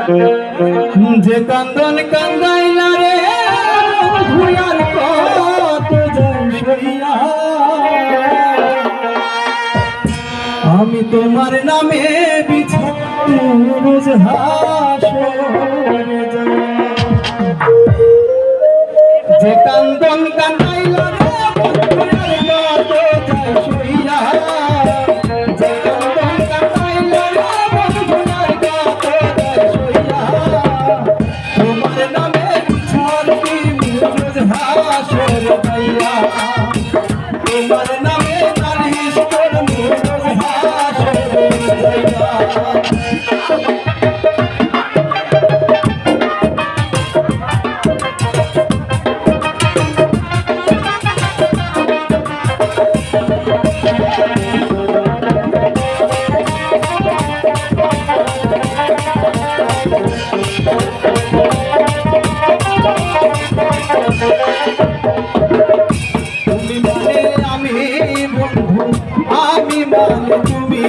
যে কান্দন কান্দাইলা রে ভুয়ার কত জয়সইয়া আমি তোমার নামে বিছানো রোজ হাসরে যায়। যে কান্দন কান্দাইলা রে ভুয়ার কত জয়সইয়া যে কান্দন কান্দাইলা রে ভুয়ার কত জয়সইয়া তোমার নামে বিছানো রোজ হাসরে যাইয়া তোমার নামে নালিশ করমু রোজ হাসরে যাইয়া। তুমি মানে আমি বন্ধু আমি মানে তুমি